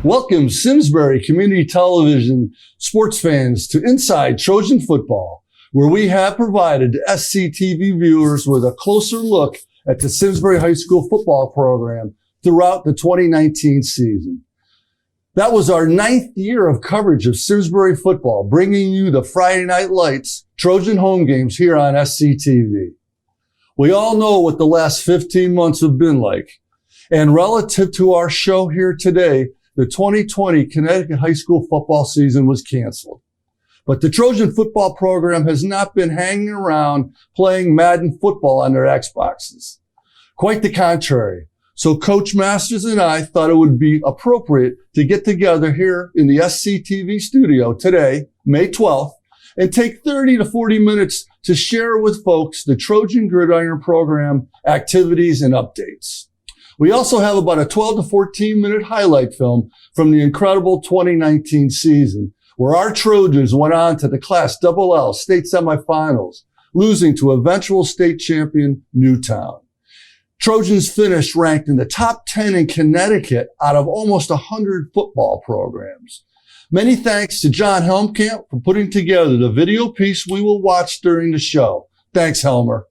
Welcome, Simsbury Community Television sports fans, to Inside Trojan Football, where we have provided SCTV viewers with a closer look at the Simsbury High School football program throughout the 2019 season. That was our 9th year of coverage of Simsbury football, bringing you the Friday Night Lights Trojan home games here on SCTV. We all know what the last 15 months have been like. And relative to our show here today, the 2020 Connecticut high school football season was canceled. But the Trojan football program has not been hanging around playing Madden football on their Xboxes. Quite the contrary. So Coach Masters and I thought it would be appropriate to get together here in the SCTV studio today, May 12th, and take 30 to 40 minutes to share with folks the Trojan Gridiron program activities and updates. We also have about a 12 to 14 minute highlight film from the incredible 2019 season, where our Trojans went on to the Class LL state semifinals, losing to eventual state champion Newtown. Trojans finished ranked in the top 10 in Connecticut out of almost 100 football programs. Many thanks to John Helmkamp for putting together the video piece we will watch during the show. Thanks, Helmer.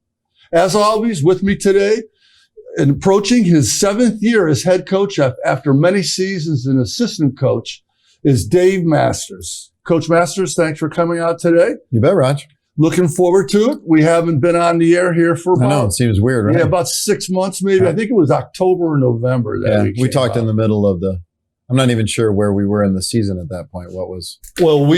As always, with me today, and approaching his 7th year as head coach after many seasons as assistant coach, is Dave Masters. Coach Masters, thanks for coming out today. You bet, Raj. Looking forward to it. We haven't been on the air here for about, I know, it seems weird, right? Yeah, about 6 months maybe. I think it was October or November that we talked in the middle of I'm not even sure where we were in the season at that point. What was? Well,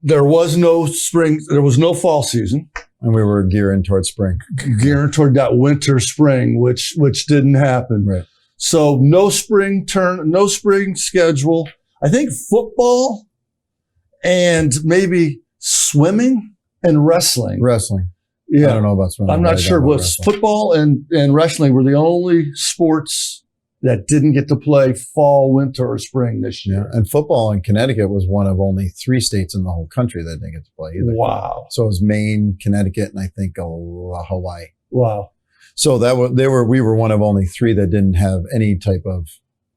there was no spring, there was no fall season. And we were gearing towards spring. Gearing toward that winter spring, which didn't happen. Right. So no spring schedule. I think football and maybe swimming and wrestling. Yeah. I don't know about swimming. I'm not sure. But football and wrestling were the only sports that didn't get to play fall, winter, or spring this year. Yeah. And football in Connecticut was one of only 3 states in the whole country that didn't get to play either. Wow. So it was Maine, Connecticut, and I think Hawaii. Wow. So we were one of only 3 that didn't have any type of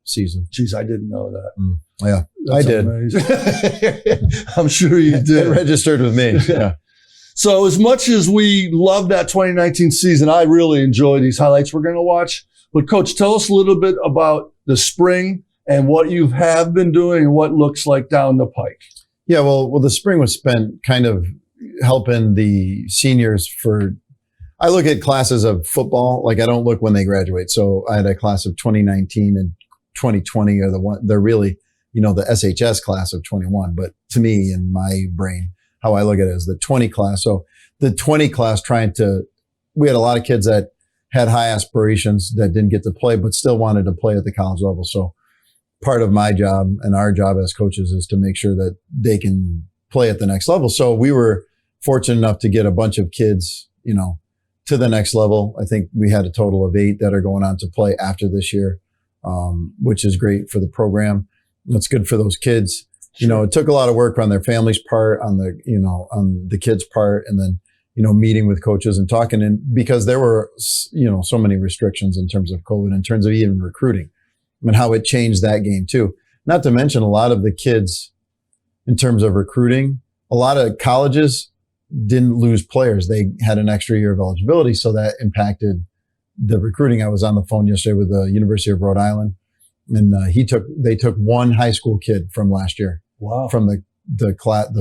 season. Geez, I didn't know that. Yeah, That's I did. Amazing. I'm sure you did. It registered with me. Yeah. So as much as we love that 2019 season, I really enjoy these highlights we're going to watch. But Coach, tell us a little bit about the spring and what you have been doing and what looks like down the pike. Yeah, well, the spring was spent kind of helping the seniors I look at classes of football, like I don't look when they graduate. So I had a class of 2019 and 2020 they're really, the SHS class of 21. But to me, in my brain, how I look at it is the 20 class. So the 20 class we had a lot of kids that had high aspirations that didn't get to play, but still wanted to play at the college level. So part of my job and our job as coaches is to make sure that they can play at the next level. So we were fortunate enough to get a bunch of kids, to the next level. I think we had a total of 8 that are going on to play after this year, which is great for the program. It's good for those kids. It took a lot of work on their family's part, on the kids' part, and then, meeting with coaches and talking, and because there were, so many restrictions in terms of COVID, in terms of even recruiting, and how it changed that game too. Not to mention a lot of the kids in terms of recruiting, a lot of colleges didn't lose players. They had an extra year of eligibility. So that impacted the recruiting. I was on the phone yesterday with the University of Rhode Island, and they took 1 high school kid from last year. Wow. From the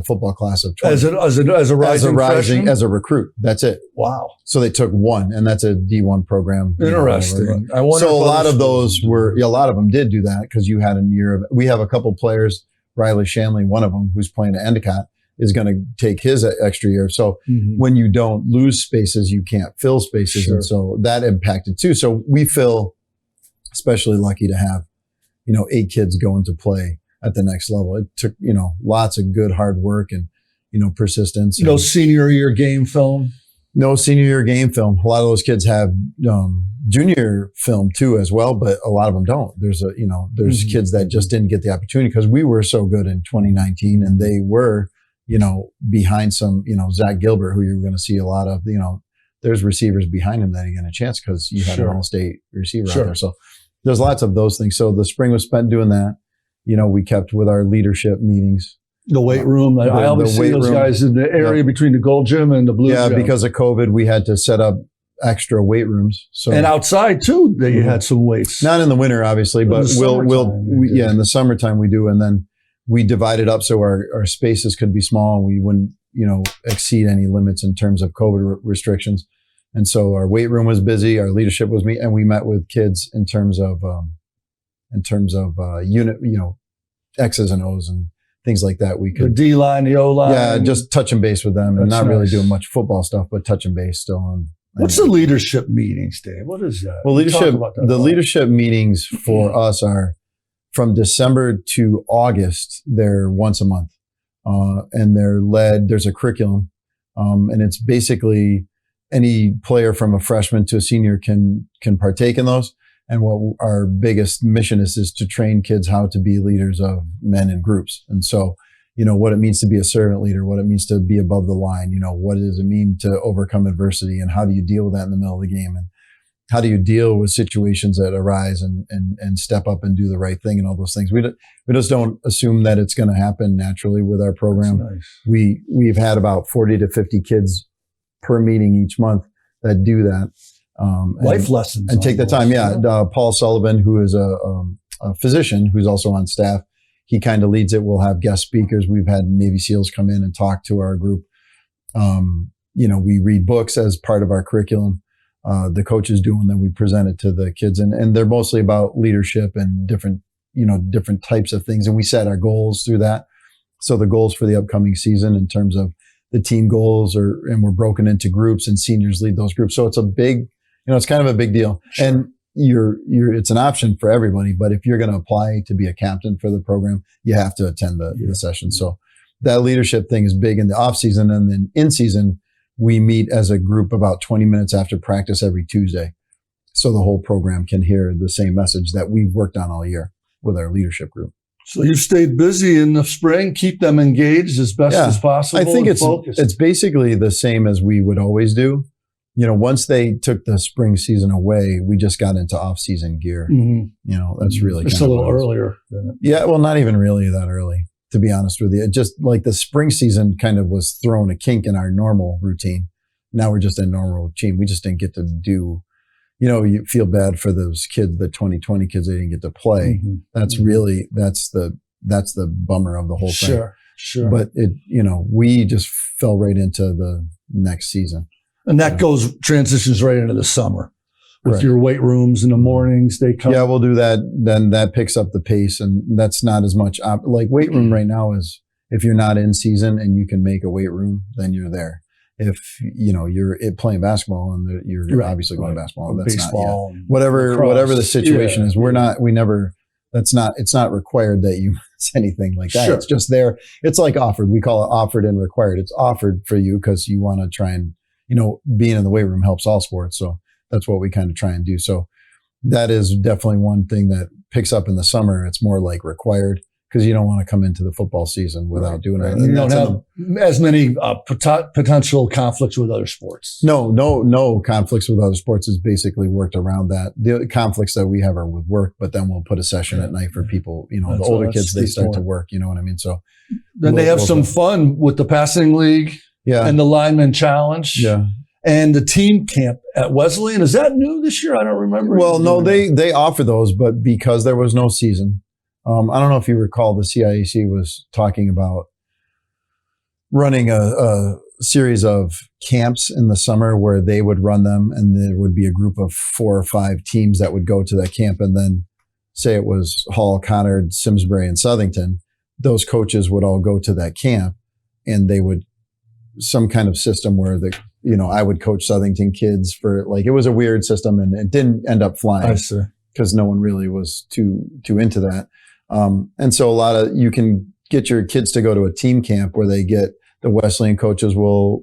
football class of 20. As a recruit. That's it. Wow. So they took 1, and that's a D1 program. Interesting. A lot of them did do that because you had a year of, we have a couple players, Riley Shanley, one of them who's playing at Endicott, is going to take his extra year. So when you don't lose spaces, you can't fill spaces. Sure. And so that impacted too. So we feel especially lucky to have, 8 kids going to play at the next level. It took, lots of good hard work and, persistence. No senior year game film. No senior year game film. A lot of those kids have junior film too as well, but a lot of them don't. There's kids that just didn't get the opportunity because we were so good in 2019 and they were, behind some, Zach Gilbert, who you're going to see a lot of, there's receivers behind him that you get a chance because you had an all-state receiver out there. So there's lots of those things. So the spring was spent doing that. we kept with our leadership meetings. The weight room. I always see those guys in the area between the gold gym and the blue gym. Yeah, because of COVID, we had to set up extra weight rooms. So and outside too, they had some weights. Not in the winter, obviously, but in the summertime we do. And then we divided up so our spaces could be small and we wouldn't, exceed any limits in terms of COVID restrictions. And so our weight room was busy, our leadership was and we met with kids in terms of unit, X's and O's and things like that. We could the D line, the O line. Yeah, just touching base with them and not really doing much football stuff, but touching base still on. What's the leadership meetings, Dave? What is that? Well, leadership meetings for us are from December to August. They're once a month, and they're led. There's a curriculum, and it's basically any player from a freshman to a senior can partake in those. And what our biggest mission is to train kids how to be leaders of men in groups. And so, what it means to be a servant leader, what it means to be above the line, what does it mean to overcome adversity and how do you deal with that in the middle of the game? And how do you deal with situations that arise and step up and do the right thing and all those things? We just don't assume that it's going to happen naturally with our program. Nice. We've had about 40 to 50 kids per meeting each month that do that. Life lessons. And take the time. Yeah. Paul Sullivan, who is a physician who's also on staff, he kind of leads it. We'll have guest speakers. We've had Navy SEALs come in and talk to our group. We read books as part of our curriculum. The coaches do, and then we present it to the kids. And they're mostly about leadership and different types of things. And we set our goals through that. So the goals for the upcoming season in terms of the team goals and we're broken into groups and seniors lead those groups. So it's a big, it's kind of a big deal. Sure. And it's an option for everybody, but if you're going to apply to be a captain for the program, you have to attend the session. So that leadership thing is big in the off season. And then in season, we meet as a group about 20 minutes after practice every Tuesday. So the whole program can hear the same message that we've worked on all year with our leadership group. So you've stayed busy in the spring, keep them engaged as best as possible. I think it's basically the same as we would always do. Once they took the spring season away, we just got into off-season gear. Mm-hmm. That's really just a little earlier than it. Yeah, well, not even really that early, to be honest with you. It just like the spring season kind of was throwing a kink in our normal routine. Now we're just in normal routine. We just didn't get to do, you feel bad for those kids, the 2020 kids, they didn't get to play. Mm-hmm. That's really, that's the bummer of the whole thing. Sure. But we just fell right into the next season. And that transitions right into the summer with your weight rooms in the mornings. They come. Yeah, we'll do that. Then that picks up the pace, and that's not as much. Like weight room right now is if you're not in season and you can make a weight room, then you're there. If you're playing basketball and you're obviously going to basketball, that's baseball, not whatever the situation is. It's not required that you say anything like that. Sure. It's just there. It's like offered. We call it offered and required. It's offered for you because you want to try and being in the weight room helps all sports. So that's what we kind of try and do. So that is definitely one thing that picks up in the summer. It's more like required because you don't want to come into the football season without doing it. You don't have as many potential conflicts with other sports. No conflicts with other sports is basically worked around that. The conflicts that we have are with work, but then we'll put a session at night for people, the older kids, they start to work, you know what I mean? So then they have some fun with the passing league. Yeah. And the lineman challenge. Yeah. And the team camp at Wesleyan. Is that new this year? I don't remember. Well, no, they offer those, but because there was no season, I don't know if you recall the CIAC was talking about running a series of camps in the summer where they would run them and there would be a group of 4 or 5 teams that would go to that camp and then say it was Hall, Conard, Simsbury, and Southington. Those coaches would all go to that camp and they would some kind of system where I would coach Southington kids for it was a weird system and it didn't end up flying because no one really was too into that. And so you can get your kids to go to a team camp where they get the Wesleyan coaches will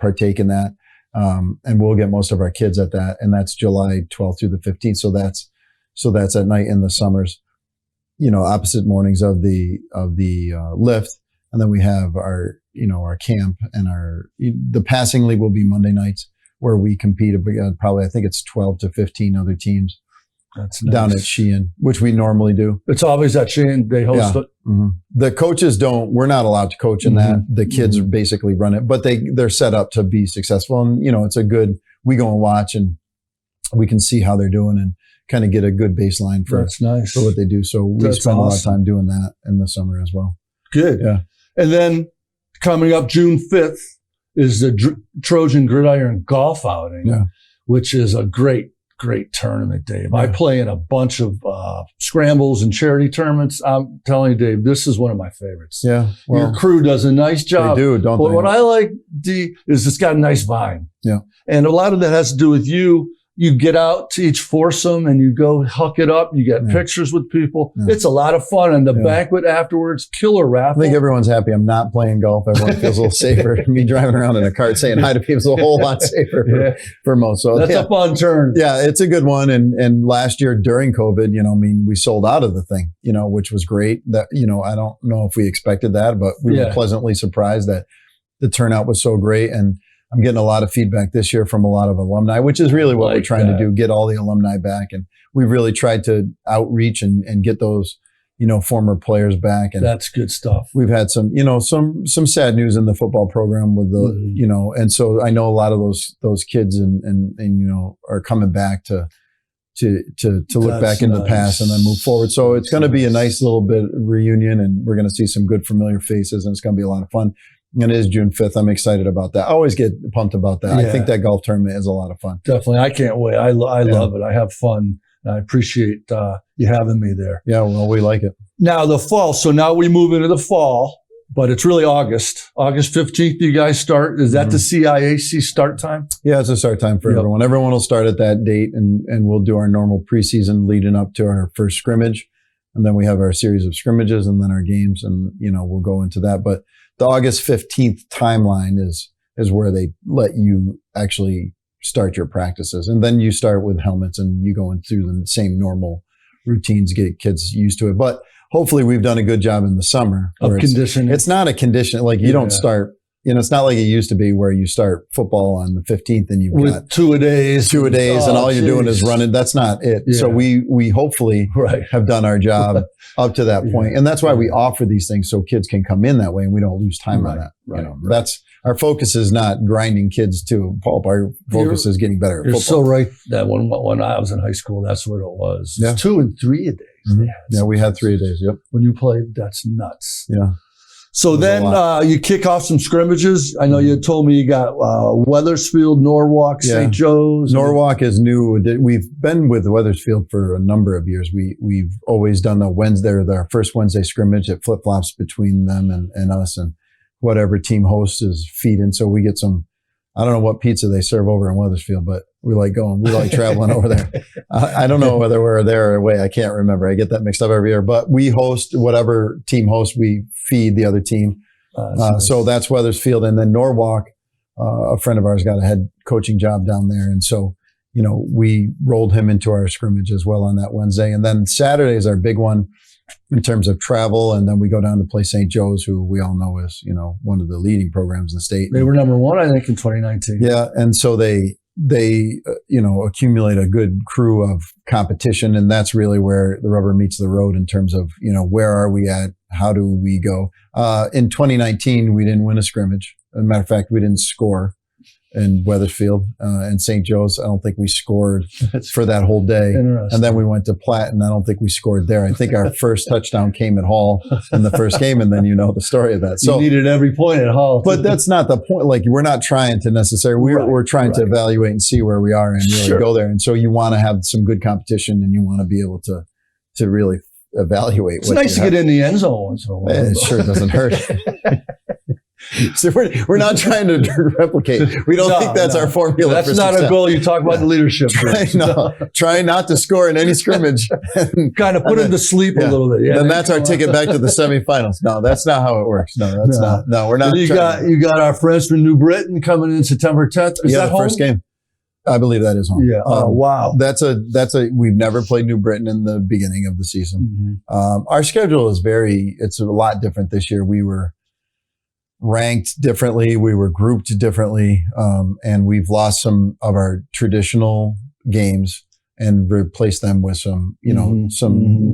partake in that. And we'll get most of our kids at that. And that's July 12th through the 15th. So that's at night in the summers, opposite mornings of the lift. And then we have our camp and the passing league will be Monday nights where we compete. Probably, I think it's 12 to 15 other teams. That's nice. down at Sheehan, which we normally do. It's always at Sheehan. They host it. The coaches we're not allowed to coach in that. The kids basically run it, but they're set up to be successful. And, it's we go and watch and we can see how they're doing and kind of get a good baseline for what they do. So we spend a lot of time doing that in the summer as well. Good. Yeah. And then coming up June 5th is the Trojan Gridiron Golf Outing, which is a great tournament, Dave. I play in a bunch of scrambles and charity tournaments. I'm telling you, Dave, this is one of my favorites. Yeah. Well, your crew does a nice job. They do, don't they? But what I like, D, is it's got a nice vibe. Yeah. And a lot of that has to do with you. You get out to each foursome and you go huck it up. You get pictures with people. Yeah. It's a lot of fun. And the banquet afterwards, killer raffle. I think everyone's happy. I'm not playing golf. Everyone feels a little safer. Me driving around in a cart saying hi to people is a whole lot safer for most. So that's a fun turn. Yeah, it's a good one. And last year during COVID, we sold out of the thing, which was great. That, I don't know if we expected that, but we were pleasantly surprised that the turnout was so great. And I'm getting a lot of feedback this year from a lot of alumni, which is really what we're trying to do, get all the alumni back. And we've really tried to outreach and get those, former players back. And that's good stuff. We've had some sad news in the football program with the, and so I know a lot of those kids and are coming back to look back into the past and then move forward. So it's going to be a nice little bit of reunion, and we're going to see some good familiar faces, and it's going to be a lot of fun. And it is June 5th. I'm excited about that. I always get pumped about that. Yeah. I think that golf tournament is a lot of fun. Definitely. I can't wait. I love it. I have fun. I appreciate you having me there. Yeah, well, we like it. Now the fall. So now we move into the fall, but it's really August. August 15th, you guys start. Is that the CIAC start time? Yeah, it's a start time for everyone. Everyone will start at that date, and we'll do our normal preseason leading up to our first scrimmage. And then we have our series of scrimmages and then our games, and, we'll go into that. But the August 15th timeline is where they let you actually start your practices. And then you start with helmets and you go through the same normal routines, get kids used to it. But hopefully we've done a good job in the summer. Of conditioning. It's not a condition. Like you don't start, it's not like it used to be where you start football on the 15th and you've got two-a-days and all you're doing is running. That's not it. Yeah. So we hopefully have done our job up to that point. And that's why we offer these things so kids can come in that way and we don't lose time on that. That's our focus is not grinding kids to pulp. Our focus is getting better at football. You're so right that when I was in high school, that's what it was. Yeah. 2 and 3 a days. Yeah, we had 3 a days. Yep. When you played, that's nuts. Yeah. So then you kick off some scrimmages. I know you told me you got Wethersfield, Norwalk, St. Joe's. Norwalk is new. We've been with Wethersfield for a number of years. We've always done our first Wednesday scrimmage. It flip-flops between them and us, and whatever team host is feeding. So we get some, I don't know what pizza they serve over in Wethersfield, but we like traveling over there. I don't know whether we're there or away. I can't remember. I get that mixed up every year, but we host whatever team hosts, we feed the other team. Nice. So that's Wethersfield. And then Norwalk, a friend of ours got a head coaching job down there. And so, we rolled him into our scrimmage as well on that Wednesday. And then Saturday is our big one in terms of travel. And then we go down to play St. Joe's, who we all know is, one of the leading programs in the state. They were number 1, I think, in 2019. Yeah. And so they accumulate a good crew of competition. And that's really where the rubber meets the road in terms of, where are we at? How do we go? In 2019, we didn't win a scrimmage. As a matter of fact, we didn't score in Wethersfield and St. Joe's. I don't think we scored for that whole day. And then we went to Platt, and I don't think we scored there. I think our first touchdown came at Hall in the first game, and then the story of that. So you needed every point at Hall. But that's not the point. Like, we're not trying to necessarily. We're trying to evaluate and see where we are and really go there. And so you want to have some good competition, and you want to be able to really evaluate. It's nice to get in the end zone. So it sure doesn't hurt. So we're not trying to replicate. We don't think that's our formula. That's not a goal. You talk about the leadership. Try not to score in any scrimmage. Kind of put them to sleep a little bit. Yeah, then that's our ticket back to the semifinals. No, that's not how it works. No, that's not. No, we're not. You got our friends from New Britain coming in September 10th. Is that the first game? I believe that is home. Yeah. Wow. We've never played New Britain in the beginning of the season. Our schedule is it's a lot different this year. We were ranked differently. We were grouped differently. And we've lost some of our traditional games. and replace them with some,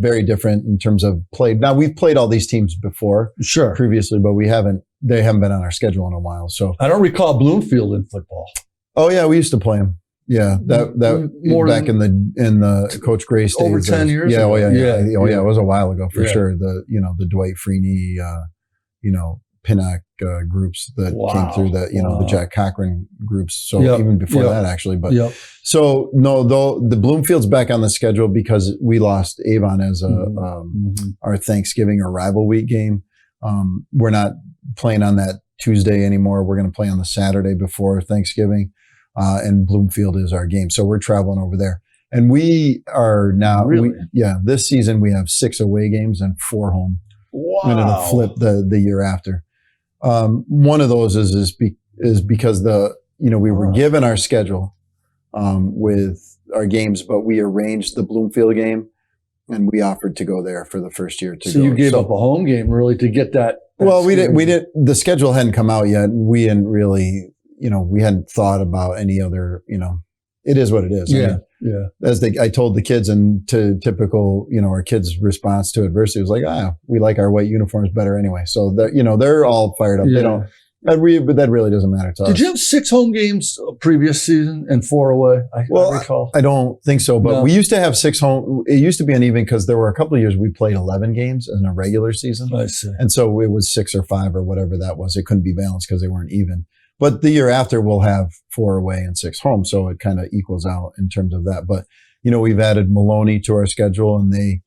very different in terms of play. Now we've played all these teams before, previously, but they haven't been on our schedule in a while. So I don't recall Bloomfield in football. Oh yeah, we used to play them. Yeah, that more back in the Coach Gray days. Over 10 years ago. Yeah. It was a while ago for sure. The Dwight Freeney, Pinnock groups that came through the Jack Cochran groups. So even before that actually, but so no, though the Bloomfield's back on the schedule because we lost Avon as our Thanksgiving or rival week game. We're not playing on that Tuesday anymore. We're going to play on the Saturday before Thanksgiving. And Bloomfield is our game. So we're traveling over there. And we are now, this season we have 6 away games and 4 home. Wow. And it'll flip the year after. One of those is because we were given our schedule with our games, but we arranged the Bloomfield game and we offered to go there for the first year to go. So you gave up a home game really to get that. Well, we didn't, the schedule hadn't come out yet. We hadn't really, we hadn't thought about any other, it is what it is. I told the kids, and to typical, our kids' response to adversity was like, we like our white uniforms better anyway. So they're all fired up. Yeah. But that really doesn't matter to us. Did you have 6 home games previous season and 4 away? I recall. I don't think so, but we used to have 6 home. It used to be uneven because there were a couple of years we played 11 games in a regular season. I see. And so it was 6 or 5 or whatever that was. It couldn't be balanced because they weren't even. But the year after, we'll have 4 away and 6 home. So it kind of equals out in terms of that. But, we've added Maloney to our schedule, and they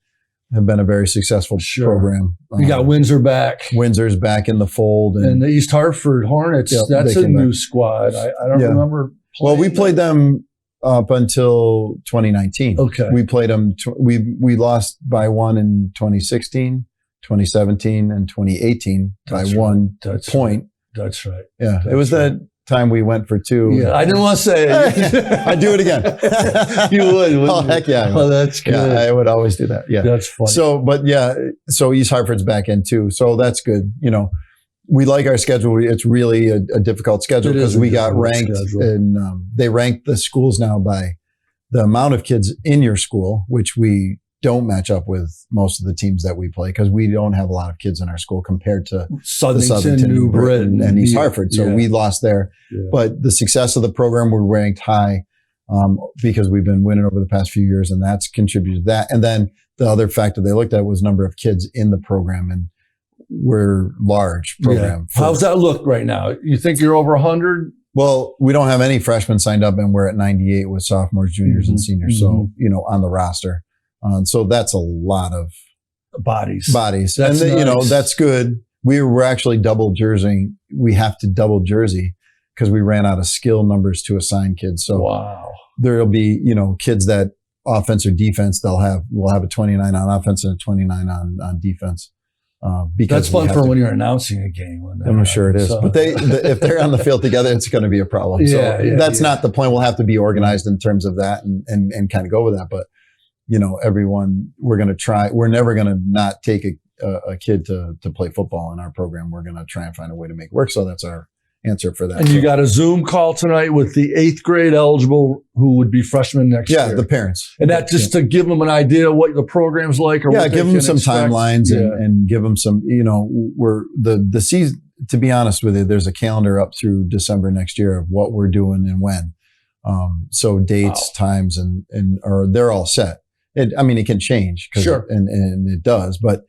have been a very successful program. You got Windsor back. Windsor's back in the fold. And the East Hartford Hornets, that's a new squad. I don't remember. Well, we played them up until 2019. Okay. We played them. We lost by 1 in 2016, 2017, and 2018 by 1 point. That's right. Yeah. It was that time we went for 2. Yeah. I didn't want to say it. I'd do it again. You would. Oh, heck yeah. Oh, that's good. Yeah, I would always do that. Yeah. That's funny. So East Hartford's back in too. So that's good. We like our schedule. It's really a difficult schedule because we got ranked and they ranked the schools now by the amount of kids in your school, which we don't match up with most of the teams that we play because we don't have a lot of kids in our school compared to Southington, New Britain, and East Hartford. So we lost there. Yeah. But the success of the program, we're ranked high because we've been winning over the past few years, and that's contributed to that. And then the other factor they looked at was number of kids in the program, and we're large program. Yeah. How's that look right now? You think you're over 100? Well, we don't have any freshmen signed up, and we're at 98 with sophomores, juniors, and seniors. So, on the roster. So that's a lot of bodies. That's that's good. We were actually double jerseying. We have to double jersey because we ran out of skill numbers to assign kids. So there'll be, kids that offense or defense, we'll have a 29 on offense and a 29 on defense. Because that's fun for when you're announcing a game. I'm sure it is. So. But if they're on the field together, it's going to be a problem. That's not the point. We'll have to be organized in terms of that and kind of go with that. But everyone, we're going to try. We're never going to not take a kid to play football in our program. We're going to try and find a way to make it work. So that's our answer for that. And you got a Zoom call tonight with the 8th grade eligible who would be freshmen next year. Yeah, the parents. And that just to give them an idea of what the program's like. Or what give them some timelines and give them some, we're the season, to be honest with you, there's a calendar up through December next year of what we're doing and when. So dates, times, and they're all set. It can change, and it does. But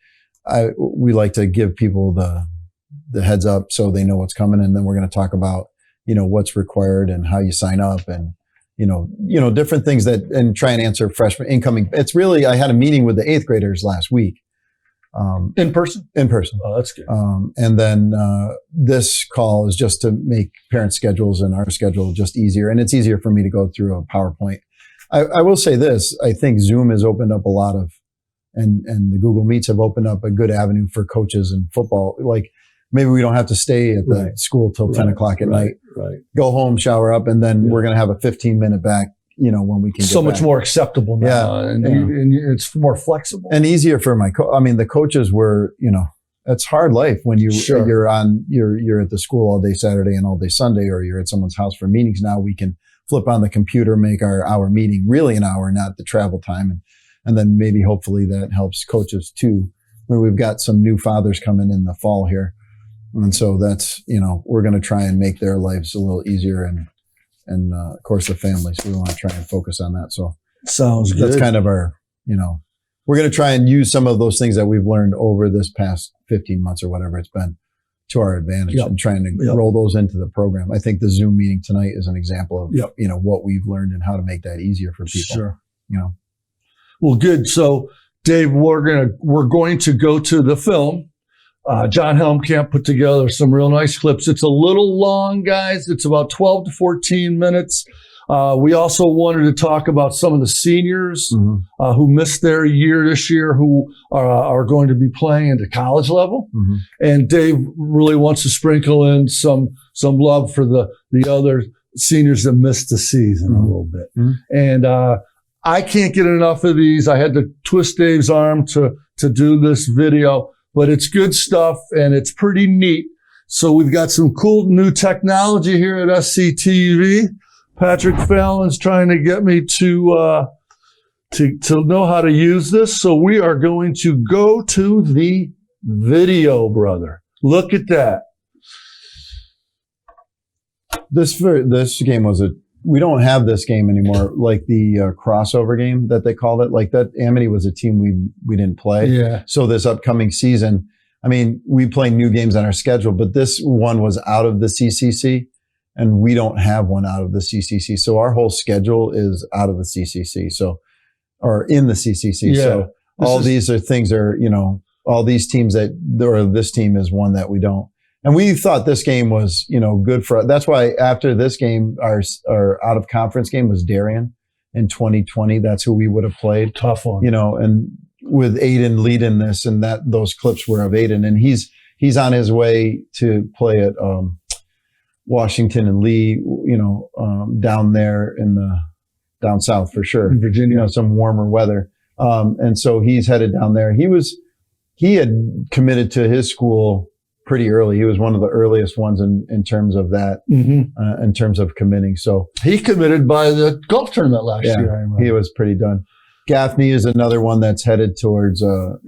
we like to give people the heads up so they know what's coming, and then we're going to talk about what's required and how you sign up, and different things and try and answer freshman incoming. It's really I had a meeting with the 8th graders last week. In person. Oh, that's good. And then this call is just to make parent schedules and our schedule just easier, and it's easier for me to go through a PowerPoint. I will say this, I think Zoom has opened up a lot of, and the Google Meets have opened up a good avenue for coaches in football. Like maybe we don't have to stay at the school till 10 o'clock at night, go home, shower up, and then we're going to have a 15-minute back, when we can get much more acceptable now. And it's more flexible. And easier for the coaches were, it's hard life when you're at the school all day Saturday and all day Sunday, or you're at someone's house for meetings. Now we can flip on the computer, make our meeting really an hour, not the travel time. And then maybe hopefully that helps coaches too. We've got some new fathers coming in the fall here. And so that's, we're going to try and make their lives a little easier and of course the families. We want to try and focus on that. So sounds good. That's kind of our, we're going to try and use some of those things that we've learned over this past 15 months or whatever it's been to our advantage and trying to roll those into the program. I think the Zoom meeting tonight is an example of, what we've learned and how to make that easier for people. Sure. Well, good. So Dave, we're going to go to the film. John Helmkamp put together some real nice clips. It's a little long, guys. It's about 12 to 14 minutes. We also wanted to talk about some of the seniors who missed their year this year, who are going to be playing at the college level. And Dave really wants to sprinkle in some love for the other seniors that missed the season a little bit. And I can't get enough of these. I had to twist Dave's arm to do this video, but it's good stuff and it's pretty neat. So we've got some cool new technology here at SCTV. Patrick Fallon's trying to get me to know how to use this. So we are going to go to the video, brother. Look at that. This game was we don't have this game anymore, like the crossover game that they called it. Like that, Amity was a team we didn't play. Yeah. So this upcoming season, we play new games on our schedule, but this one was out of the CCC, and we don't have one out of the CCC. So our whole schedule is out of the CCC. Or in the CCC. Yeah. So these are things all these teams or this team is one that we don't. And we thought this game was, good for us. That's why after this game, our out of conference game was Darien in 2020. That's who we would have played. Tough one. And with Aiden leading this, and those clips were of Aiden, and he's on his way to play at Washington and Lee, down there down south for sure. In Virginia. Some warmer weather. And so he's headed down there. He had committed to his school pretty early. He was one of the earliest ones in terms of that, in terms of committing. So he committed by the golf tournament last year. I remember. He was pretty done. Gaffney is another one that's headed towards to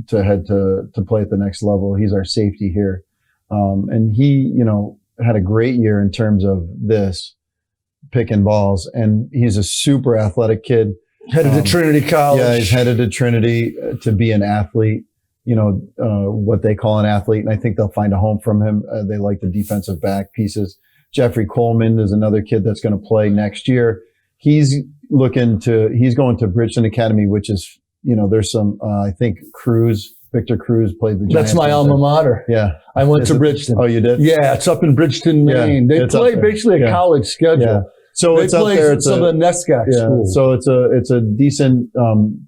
play at the next level. He's our safety here, and he had a great year in terms of this picking balls, and he's a super athletic kid. Headed to Trinity College. Yeah, he's headed to Trinity to be an athlete. What they call an athlete, and I think they'll find a home from him. They like the defensive back pieces. Jeffrey Coleman is another kid that's going to play next year. He's going to Bridgeton Academy, which is, there's some, I think Victor Cruz played the Giants. That's my alma mater. Yeah. I went to Bridgeton. Oh, you did? Yeah, it's up in Bridgeton, Maine. They play basically a college schedule. Yeah. So they it's up there. It's some of the NESCAC schools. So it's a decent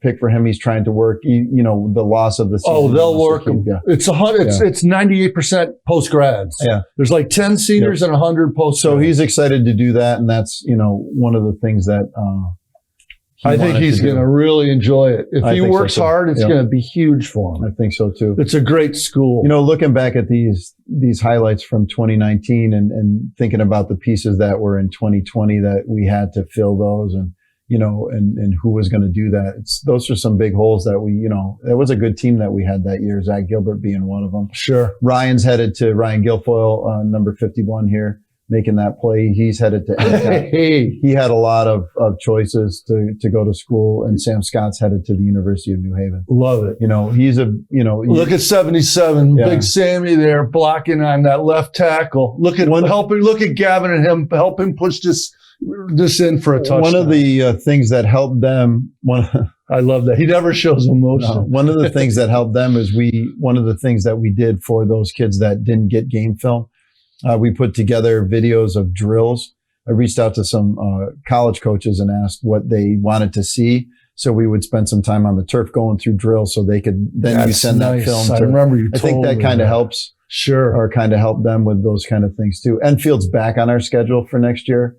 pick for him. He's trying to work. The loss of the season. Oh, they'll work him. Yeah. It's 98% post grads. Yeah, there's like 10 seniors and 100 post. So he's excited to do that, and that's one of the things that I think he's going to really enjoy it. If he works hard, it's going to be huge for him. I think so too. It's a great school. Looking back at these highlights from 2019 and thinking about the pieces that were in 2020 that we had to fill those and who was going to do that. Those are some big holes that it was a good team that we had that year, Zach Gilbert being one of them. Sure. Ryan's headed to Ryan Guilfoyle, number 51 here, making that play. He's headed to hey. He had a lot of choices to go to school, and Sam Scott's headed to the University of New Haven. Love it. He's look at 77, Big Sammy there blocking on that left tackle. Look at Gavin and him help him push this in for a touchdown. One of the things that helped them, I love that. He never shows emotion. No, one of the things that helped them is one of the things that we did for those kids that didn't get game film. We put together videos of drills. I reached out to some college coaches and asked what they wanted to see. So we would spend some time on the turf going through drills so they could you send that film. I remember you. I think that kind of helps. Sure. Or kind of help them with those kind of things too. Enfield's back on our schedule for next year.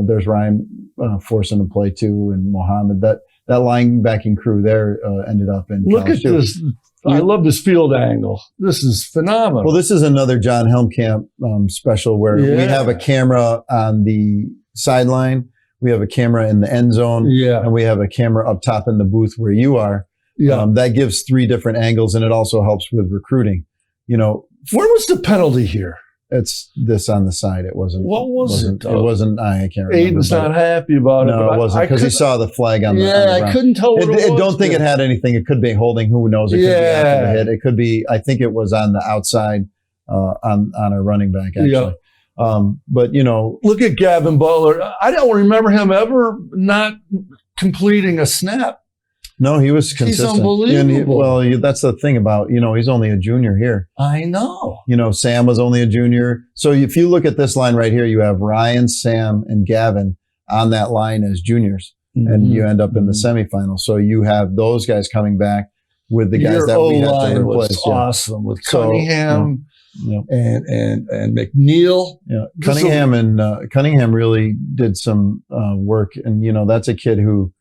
There's Ryan forcing to play too, and Mohammed. That linebacking crew there ended up in. Look at too. this. I love this field angle. This is phenomenal. Well, this is another John Helmkamp special where we have a camera on the sideline. We have a camera in the end zone. Yeah. And we have a camera up top in the booth where you are. Yeah. That gives 3 different angles, and it also helps with recruiting. Where was the penalty here? It's this on the side. It wasn't. What was it? It wasn't. I can't remember. Aiden's not happy about it. No, it wasn't because he saw the flag on the. Yeah, on the I couldn't tell what it was. I don't think it had anything. It could be holding. Who knows? It could be after the hit. It could be. I think it was on the outside, on a running back actually. Yeah. But look at Gavin Butler. I don't remember him ever not completing a snap. No, he was consistent. He's unbelievable. That's the thing about, he's only a junior here. I know. Sam was only a junior. So if you look at this line right here, you have Ryan, Sam, and Gavin on that line as juniors. Mm-hmm. And you end up in the semifinals. So you have those guys coming back with the guys that we had to replace. Was awesome with Cunningham and McNeil. Yeah, Cunningham really did some work. And, that's a kid who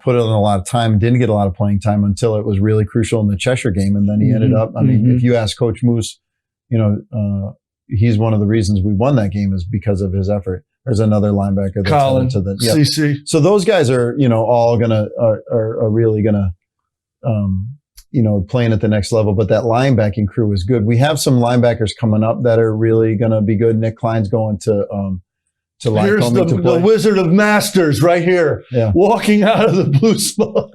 put in a lot of time, didn't get a lot of playing time until it was really crucial in the Cheshire game. And then he ended up, if you ask Coach Moose, he's one of the reasons we won that game is because of his effort. There's another linebacker that's Colin, to the CC. So those guys are, all are really gonna, playing at the next level. But that linebacking crew is good. We have some linebackers coming up that are really gonna be good. Nick Klein's going to here's the Wizard of Masters right here, walking out of the blue spot.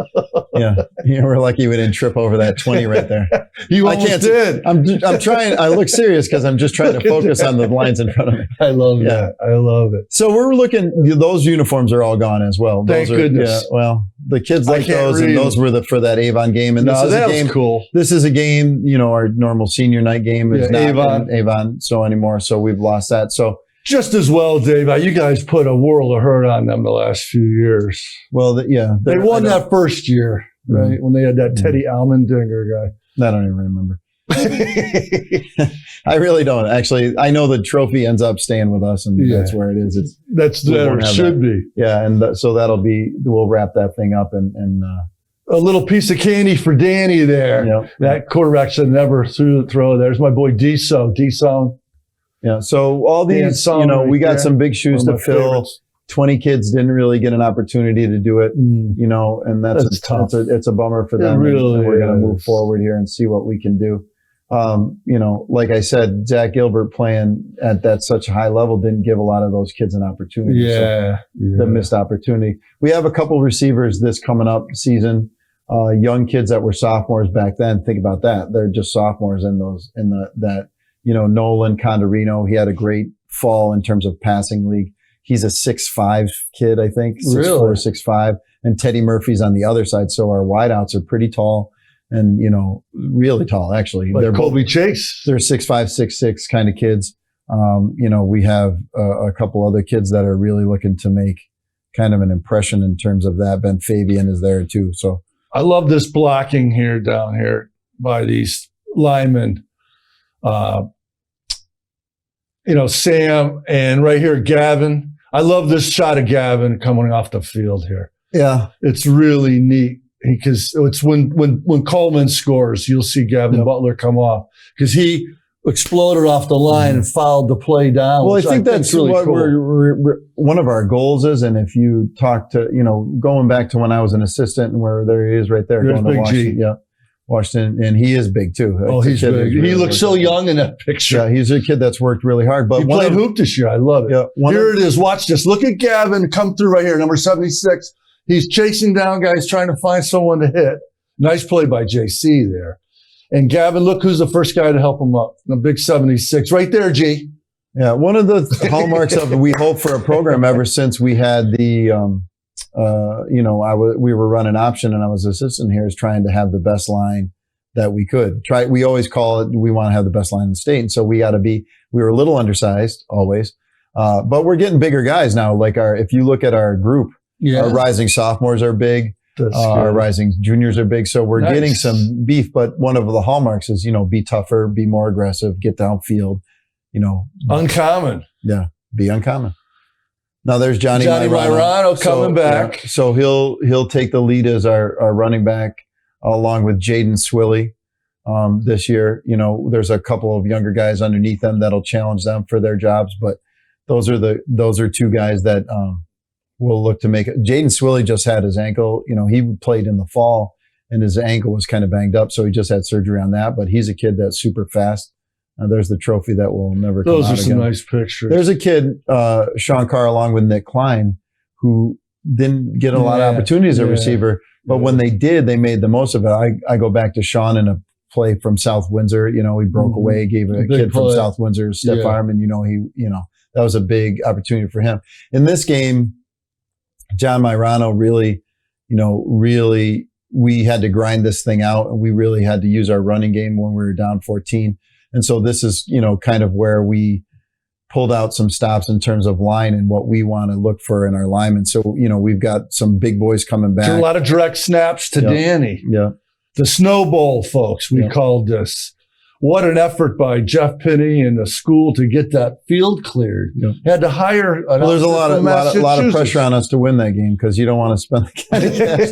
We're lucky we didn't trip over that 20 right there. You almost did. I'm trying. I look serious because I'm just trying to focus on the lines in front of me. I love that. I love it. So we're looking. Those uniforms are all gone as well. Thank goodness. Yeah. Well, the kids like those, and those were for that Avon game. And this is a game. Cool. This is a game. Our normal senior night game is not Avon so anymore. So we've lost that. So. Just as well, Dave. You guys put a world of hurt on them the last few years. Well, they won that first year, right? When they had that Teddy Almendinger guy. I don't even remember. I really don't. Actually, I know the trophy ends up staying with us, and that's where it is. That's where it should be. Yeah, and so we'll wrap that thing up and a little piece of candy for Danny there. Yep. That quarterback should never throw. There's my boy D-Zone. Yeah. So all these, we got some big shoes to fill. Favorites. 20 kids didn't really get an opportunity to do it, and that's tough. It's a bummer for them. Really and we're going to move forward here and see what we can do. Like I said, Zach Gilbert playing at that such a high level didn't give a lot of those kids an opportunity. The missed opportunity. We have a couple receivers this coming up season, young kids that were sophomores back then. Think about that. They're just sophomores Nolan Condorino, he had a great fall in terms of passing league. He's a 6'5" kid, I think. 6'4", 6'5". And Teddy Murphy's on the other side. So our wideouts are pretty tall and, really tall, actually. Like Colby Chase. They're 6'5", 6'6" kind of kids. We have a couple other kids that are really looking to make kind of an impression in terms of that. Ben Fabian is there too. So I love this blocking here down here by these linemen. Sam, and right here, Gavin. I love this shot of Gavin coming off the field here. Yeah. It's really neat because it's when Coleman scores, you'll see Gavin Butler come off because he exploded off the line and fouled the play down. Well, I think that's really what cool. One of our goals is, and if you talk to, going back to when I was an assistant and where there he is right there. There's going Big to G. Yeah. Washington, and he is big too. Oh, he's big. Really he looks so young in that picture. Yeah, he's a kid that's worked really hard. But he played hoop this year. I love it. Yeah, here it is. Watch this. Look at Gavin come through right here, number 76. He's chasing down guys, trying to find someone to hit. Nice play by JC there. And Gavin, look who's the first guy to help him up. The big 76. Right there, G. Yeah, one of the hallmarks of We Hope for a program ever since we had the we were running option and I was assistant here is trying to have the best line that we could try. We always call it, we want to have the best line in the state. And so we were a little undersized always. But we're getting bigger guys now. Like if you look at our group, our rising sophomores are big. Our rising juniors are big. So we're getting some beef, but one of the hallmarks is, be tougher, be more aggressive, get downfield, uncommon. Yeah. Be uncommon. Now there's Johnny Myrano coming back. Yeah, so he'll take the lead as our running back along with Jaden Swilly. This year, there's a couple of younger guys underneath them that'll challenge them for their jobs, but those are two guys that will look to make it. Jaden Swilly just had his ankle. He played in the fall and his ankle was kind of banged up, so he just had surgery on that. But he's a kid that's super fast. There's the trophy that will never come out again. Those are some nice pictures. There's a kid, Sean Carr, along with Nick Klein, who didn't get a lot of opportunities at receiver. But when they did, they made the most of it. I go back to Sean in a play from South Windsor. He broke away, gave a kid from South Windsor a stiff arm, and that was a big opportunity for him. In this game, John Myrano really, we had to grind this thing out, and we really had to use our running game when we were down 14. And so this is, kind of where we pulled out some stops in terms of line and what we want to look for in our linemen. So, we've got some big boys coming back. A lot of direct snaps to Danny. Yeah. The snowball, folks, we called this. What an effort by Jeff Pinney and the school to get that field cleared. Yeah. Had to hire. There's a lot of pressure on us to win that game because you don't want to spend the kind of cash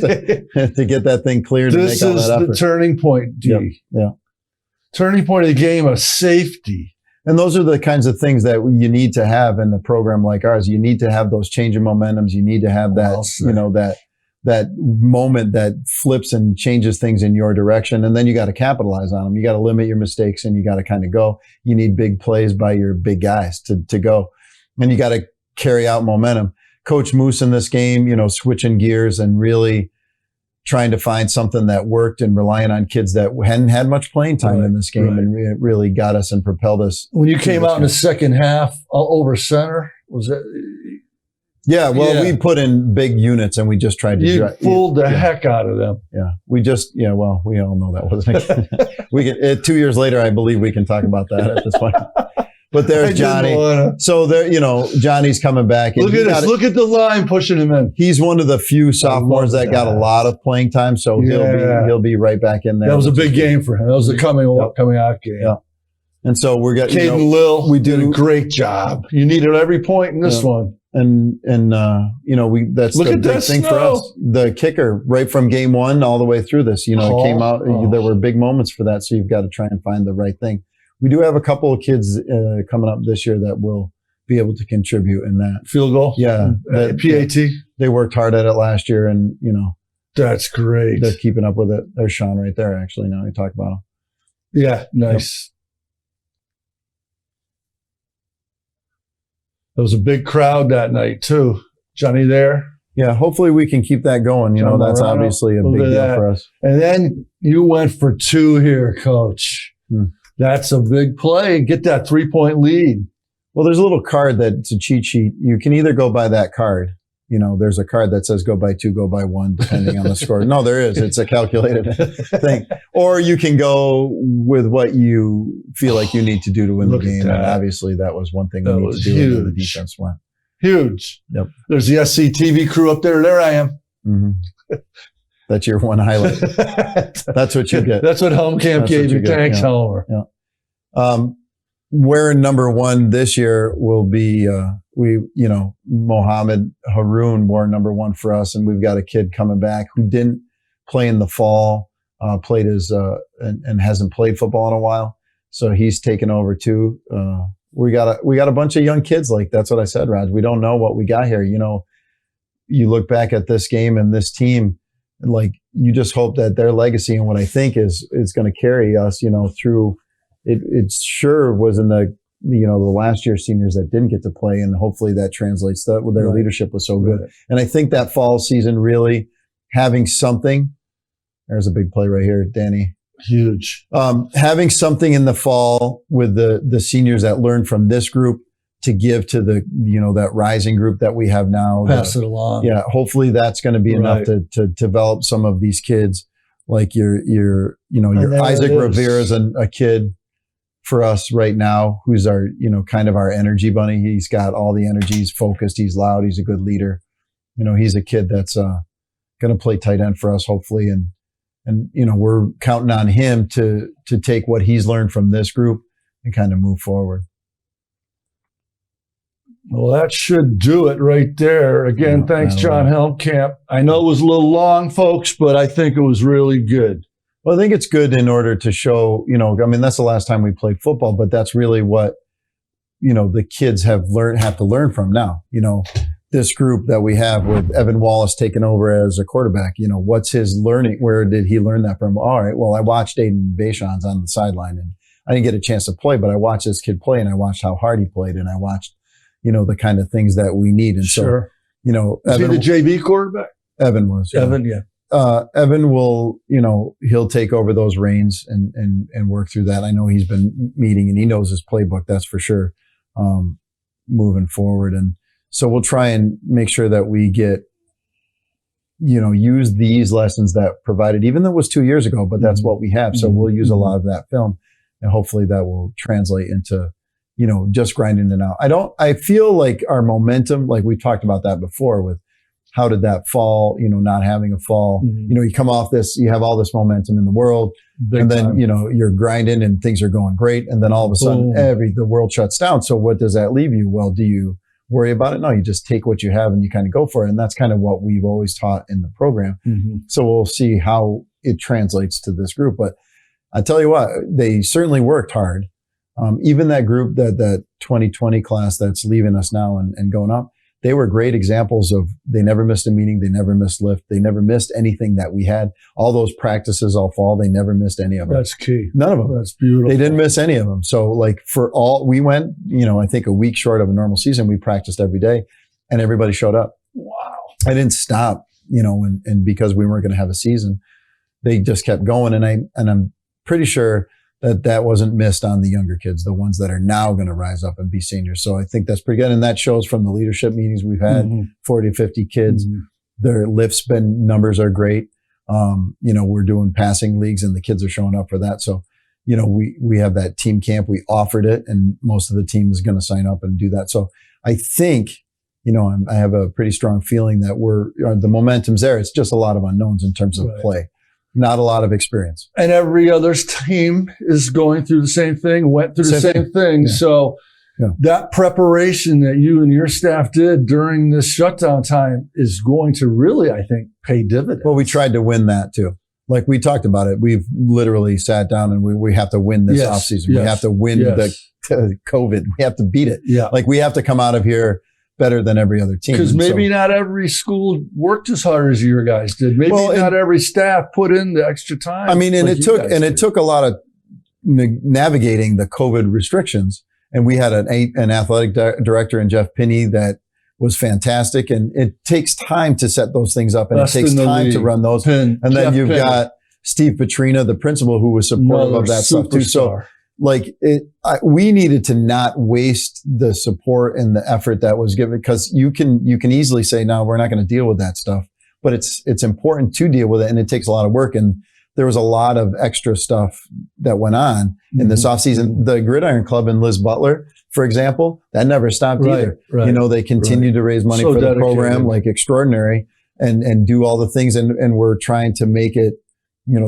to get that thing cleared. This is the turning point, D. Yeah. Turning point of the game of safety. And those are the kinds of things that you need to have in a program like ours. You need to have those change of momentums. You need to have that, that moment that flips and changes things in your direction. And then you got to capitalize on them. You got to limit your mistakes and you got to kind of go. You need big plays by your big guys to go. And you got to carry out momentum. Coach Moose in this game, switching gears and really trying to find something that worked and relying on kids that hadn't had much playing time in this game, and it really got us and propelled us. When you came out in the second half over center, was it? Yeah, well, we put in big units and we just tried to. You fooled the heck out of them. Yeah, we all know that wasn't. 2 years later, I believe we can talk about that at this point. But there's Johnny. So there, Johnny's coming back. And look at this. Look at the line pushing him in. He's one of the few sophomores that got a lot of playing time. So he'll be right back in there. That was a big game for him. That was the coming out game. Yeah. And so we're getting Caden Lil. We did a great job. You needed every point in this one. And that's the big thing for us. The kicker, right from game one all the way through this, it came out. There were big moments for that. So you've got to try and find the right thing. We do have a couple of kids coming up this year that will be able to contribute in that. Field goal? Yeah. PAT? They worked hard at it last year, and, that's great. They're keeping up with it. There's Sean right there, actually, now we talk about him. Yeah, nice. Yep. There was a big crowd that night, too. Johnny there? Yeah, hopefully we can keep that going. That's obviously a big deal for us. And then you went for 2 here, Coach. That's a big play. Get that 3-point lead. Well, there's a little card that's a cheat sheet. You can either go by that card. There's a card that says go by 2, go by 1, depending on the score. No, there is. It's a calculated thing. Or you can go with what you feel like you need to do to win the game. And obviously that was one thing we need to do. Huge. And the defense went. Huge. Yep. There's the SCTV crew up there. There I am. Mm-hmm. That's your one highlight. That's what you get. That's what home camp gave you. Thanks, Homer. Yeah. We're number 1 this year will be, Mohammed Haroon wore number 1 for us. And we've got a kid coming back who didn't play in the fall, played and hasn't played football in a while. So he's taken over too. We got a bunch of young kids. Like that's what I said, Raj. We don't know what we got here. You look back at this game and this team, and like you just hope that their legacy and what I think is going to carry us, through it. It sure was in the last year seniors that didn't get to play, and hopefully that translates that their leadership was so good. And I think that fall season really having something. There's a big play right here, Danny. Huge. Having something in the fall with the seniors that learned from this group to give to the, that rising group that we have now. Pass it along. Yeah. Hopefully that's going to be enough to develop some of these kids. Like your Isaac Rivera is a kid for us right now who's our, kind of our energy bunny. He's got all the energy. He's focused. He's loud. He's a good leader. He's a kid that's going to play tight end for us, hopefully. And we're counting on him to take what he's learned from this group and kind of move forward. Well, that should do it right there. Again, thanks, John Helmkamp. I know it was a little long, folks, but I think it was really good. Well, I think it's good in order to show, that's the last time we played football, but that's really what the kids have to learn from now. This group that we have with Evan Wallace taking over as a quarterback, what's his learning? Where did he learn that from? All right, well, I watched Aiden Bayshans on the sideline, and I didn't get a chance to play, but I watched this kid play, and I watched how hard he played, and I watched, the kind of things that we need. And sure. So, is Evan, he the JV quarterback? Evan was. Yeah. Evan, yeah. Evan will, he'll take over those reins and work through that. I know he's been meeting and he knows his playbook, that's for sure, moving forward. And so we'll try and make sure that we get, use these lessons that provided, even though it was 2 years ago, but that's what we have. So we'll use a lot of that film, and hopefully that will translate into, just grinding it out. I feel like our momentum, like we talked about that before with how did that fall, not having a fall, you come off this, you have all this momentum in the world, Big and then, time. you're grinding and things are going great. And then all of a sudden the world shuts down. So what does that leave you? Well, do you worry about it? No, you just take what you have and you kind of go for it. And that's kind of what we've always taught in the program. So we'll see how it translates to this group. But I tell you what, they certainly worked hard. Even that group, that 2020 class that's leaving us now and going up, they were great examples of, they never missed a meeting. They never missed lift. They never missed anything that we had. All those practices all fall. They never missed any of them. That's key. None of them. That's beautiful. They didn't miss any of them. So we went, I think a week short of a normal season. We practiced every day and everybody showed up. Wow. I didn't stop, and because we weren't going to have a season, they just kept going. And I'm pretty sure that wasn't missed on the younger kids, the ones that are now going to rise up and be seniors. So I think that's pretty good. And that shows from the leadership meetings we've had, 40 to 50 kids. Their lift spin numbers are great. We're doing passing leagues and the kids are showing up for that. So, we have that team camp. We offered it and most of the team is going to sign up and do that. So I think, I have a pretty strong feeling that the momentum's there. It's just a lot of unknowns in terms of play. Not a lot of experience. And every other team is going through the same thing, went through the same thing. Yeah. So that preparation that you and your staff did during this shutdown time is going to really, I think, pay dividends. Well, we tried to win that too. Like we talked about it. We've literally sat down and we have to win this offseason. We have to win the COVID. We have to beat it. Yeah. Like we have to come out of here better than every other team. Because maybe not every school worked as hard as your guys did. Maybe not every staff put in the extra time. I mean, it took a lot of navigating the COVID restrictions. And we had an athletic director in Jeff Pinney that was fantastic. And it takes time to set those things up, and it takes time to run those. And then you've got Steve Petrina, the principal, who was supportive of that stuff too. So we needed to not waste the support and the effort that was given, because you can easily say, no, we're not going to deal with that stuff, but it's important to deal with it. And it takes a lot of work. And there was a lot of extra stuff that went on in this offseason. The Gridiron Club and Liz Butler, for example, that never stopped either. Right. They continued to raise money for the program, like extraordinary, and do all the things. And we're trying to make it,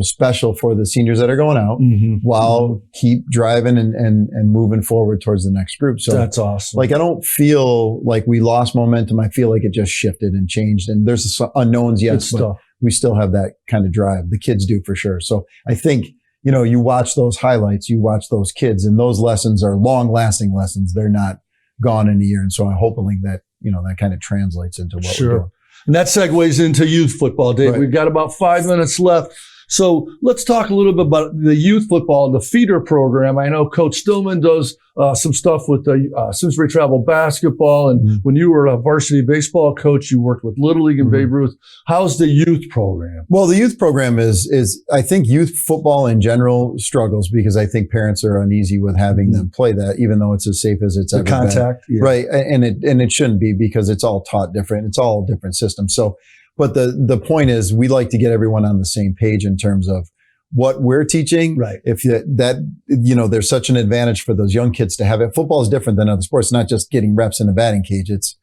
special for the seniors that are going out while keep driving and moving forward towards the next group. So that's awesome. Like, I don't feel like we lost momentum. I feel like it just shifted and changed, and there's some unknowns yet, but we still have that kind of drive. The kids do for sure. So I think, you watch those highlights, you watch those kids, and those lessons are long lasting lessons. They're not gone in a year. And so I'm hoping that, that kind of translates into what we're doing. And that segues into youth football, Dave. Right. We've got about 5 minutes left. So let's talk a little bit about the youth football, the feeder program. I know Coach Stillman does some stuff with the Simsbury travel basketball. And when you were a varsity baseball coach, you worked with Little League and Babe Ruth. How's the youth program? Well, the youth program is I think youth football in general struggles because I think parents are uneasy with having them play that, even though it's as safe as it's ever contact, been. Right. And it shouldn't be, because it's all taught different. It's all different systems. So, but the point is, we like to get everyone on the same page in terms of what we're teaching. Right. If there's such an advantage for those young kids to have it. Football is different than other sports. It's not just getting reps in a batting cage. It's,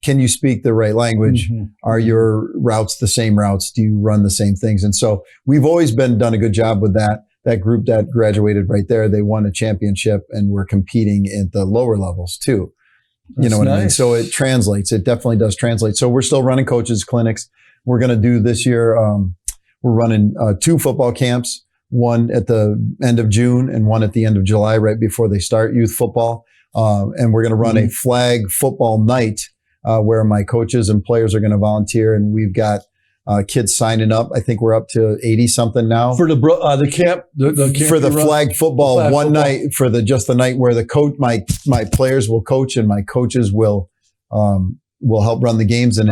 can you speak the right language? Are your routes the same routes? Do you run the same things? And so we've always done a good job with that. That group that graduated right there, they won a championship and we're competing at the lower levels too. You know what I mean? So it translates. It definitely does translate. So we're still running coaches clinics. We're going to do this year. We're running 2 football camps, one at the end of June and one at the end of July, right before they start youth football. And we're going to run a flag football night where my coaches and players are going to volunteer. And we've got kids signing up. I think we're up to 80 something now for the camp. The camp for the flag football night for just the night where the coach, my players will coach and my coaches will help run the games. And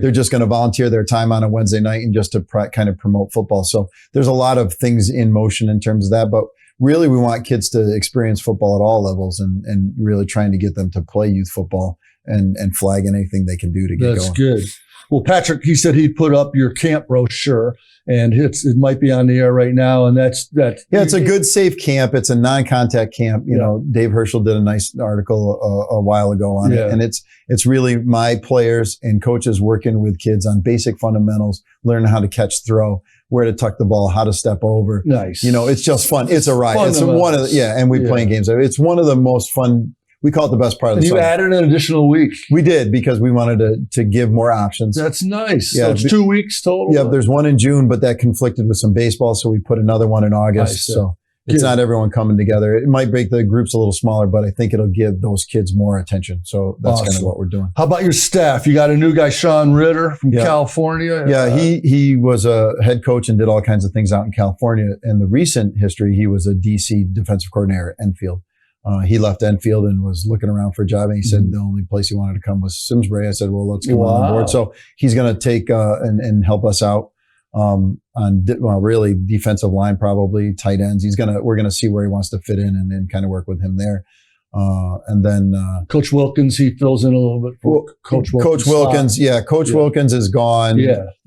they're just going to volunteer their time on a Wednesday night and just to kind of promote football. So there's a lot of things in motion in terms of that, but really we want kids to experience football at all levels and really trying to get them to play youth football and flag anything they can do to get going. That's good. Well, Patrick, he said he'd put up your camp brochure, and it might be on the air right now. And that's that. Yeah, it's a good, safe camp. It's a non-contact camp. You know, Dave Herschel did a nice article a while ago on it, and it's really my players and coaches working with kids on basic fundamentals, learning how to catch, throw, where to tuck the ball, how to step over. Nice. You know, it's just fun. It's a ride. It's one of and we playing games. It's one of the most fun. We call it the best part of the summer. You added an additional week. We did because we wanted to give more options. That's nice. Yeah, so it's 2 weeks total. Yeah, there's one in June, but that conflicted with some baseball, so we put another one in August. So it's not everyone coming together. It might make the groups a little smaller, but I think it'll give those kids more attention. So that's kind of what we're doing. How about your staff? You got a new guy, Sean Ritter from California. Yeah, he was a head coach and did all kinds of things out in California. In the recent history, he was a DC defensive coordinator at Enfield. He left Enfield and was looking around for a job, and he said the only place he wanted to come was Simsbury. I said, well, let's get him on board. So he's going to take and help us out on really defensive line, probably tight ends. We're going to see where he wants to fit in and then kind of work with him there. And then Coach Wilkins, he fills in a little bit for Coach Wilkins. Coach Wilkins is gone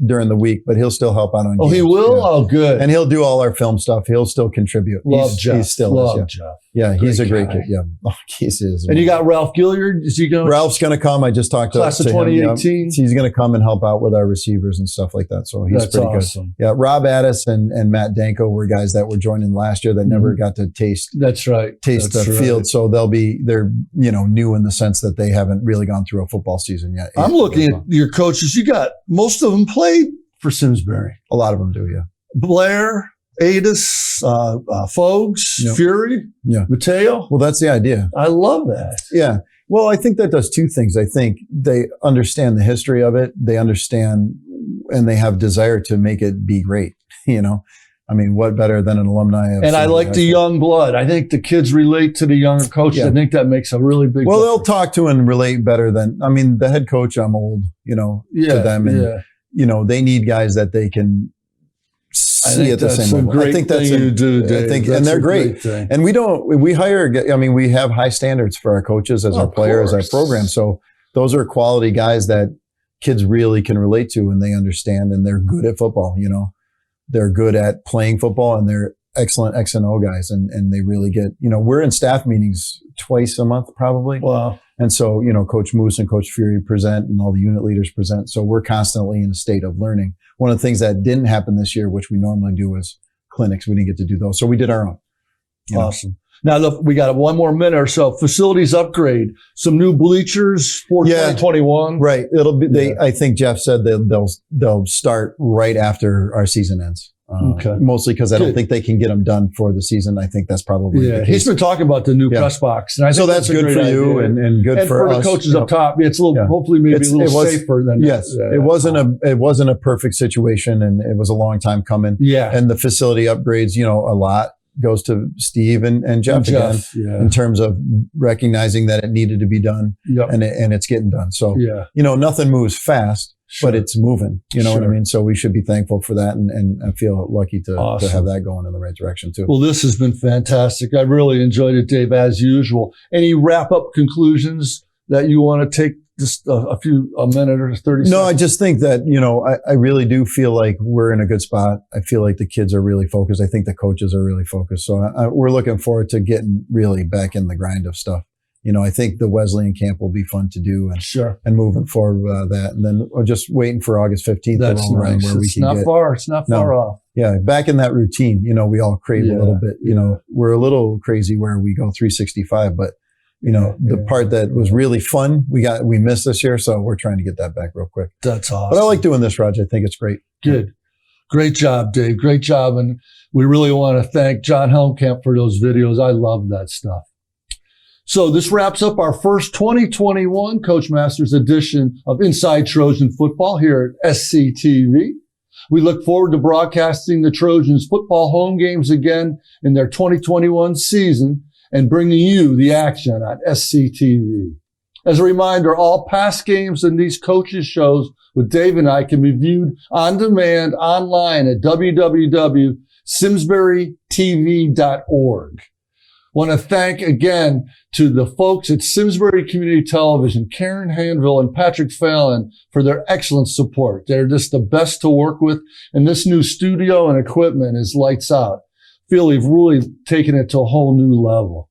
during the week, but he'll still help out on games. He will? Yeah. Oh, good. And he'll do all our film stuff. He'll still contribute. Love Jeff. He still Love is. Jeff. Yeah, he's a great kid. Yeah, he is. And you got Ralph Gilliard. Is he going? Ralph's going to come. I just talked to class of 2018. Him. He's going to come and help out with our receivers and stuff like that. So he's pretty awesome. Good. Yeah, Rob Addis and Matt Danko were guys that were joining last year that never got to taste. That's right. Taste the field. So they're new in the sense that they haven't really gone through a football season yet. I'm looking at your coaches. You got most of them played for Simsbury. A lot of them do. Yeah. Blair. Adis, Fogues, Fury, Mateo. Well, that's the idea. I love that. Yeah. Well, I think that does two things. I think they understand the history of it. They understand and they have desire to make it be great. I mean, what better than an alumni of And I like the young blood. I think the kids relate to the younger coaches. Yeah. I think that makes a really big difference. They'll talk to and relate better than, the head coach, I'm old, to them. And, they need guys that they can see at the same level. I think that's you do, Dave. And they're great. And we have high standards for our coaches as our players, our program. So those are quality guys that kids really can relate to and they understand and they're good at football. They're good at playing football and they're excellent X and O guys. And they really get, we're in staff meetings twice a month probably. Wow. And so, Coach Moose and Coach Fury present and all the unit leaders present. So we're constantly in a state of learning. One of the things that didn't happen this year, which we normally do, is clinics. We didn't get to do those. So we did our own. Awesome. Now, look, we got one more minute or so. Facilities upgrade. Some new bleachers for 2021. Right. It'll be, I think Jeff said that they'll start right after our season ends. Mostly because I don't think they can get them done for the season. I think that's probably the case. He's been talking about the new press box. And I think that's good for you and good for us. And for the coaches up top. It's a little, hopefully maybe a little safer than. Yes. It wasn't a perfect situation and it was a long time coming. Yeah. And the facility upgrades, a lot goes to Steve and Jeff again in terms of recognizing that it needed to be done and it's getting done. So, nothing moves fast. Sure. But it's moving, what I mean? So we should be thankful for that. And I feel lucky to have that going in the right direction too. Well, this has been fantastic. I really enjoyed it, Dave, as usual. Any wrap up conclusions that you want to take just a minute or 30 seconds? No, I just think that, I really do feel like we're in a good spot. I feel like the kids are really focused. I think the coaches are really focused. So we're looking forward to getting really back in the grind of stuff. I think the Wesleyan camp will be fun to do and moving forward with that. And then we're just waiting for August 15th. That's nice. It's not far off. Yeah. Back in that routine, we all crave a little bit, we're a little crazy where we go 365, but the part that was really fun, we missed this year. So we're trying to get that back real quick. That's awesome. But I like doing this, Raj. I think it's great. Good. Great job, Dave. Great job. And we really want to thank John Helmkamp for those videos. I love that stuff. So this wraps up our first 2021 Coach Masters edition of Inside Trojan Football here at SCTV. We look forward to broadcasting the Trojans football home games again in their 2021 season and bringing you the action on SCTV. As a reminder, all past games in these coaches shows with Dave and I can be viewed on demand online at www.simsburytv.org. Want to thank again to the folks at Simsbury Community Television, Karen Hanville and Patrick Fallon, for their excellent support. They're just the best to work with, and this new studio and equipment is lights out. Feel they've really taken it to a whole new level.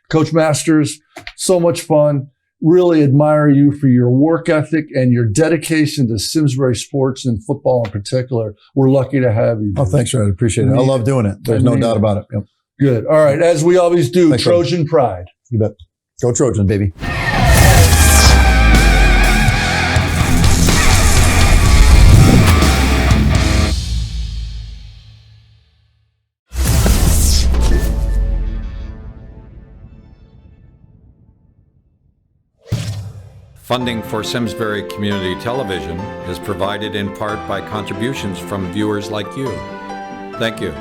Coach Masters, so much fun. Really admire you for your work ethic and your dedication to Simsbury sports and football in particular. We're lucky to have you. Oh, thanks, Red. I appreciate it. I love doing it. There's no doubt about it. Yep. Good. All right. As we always do, Thanks, Trojan pride. You bet. Go Trojan, baby. Funding for Simsbury Community Television is provided in part by contributions from viewers like you. Thank you.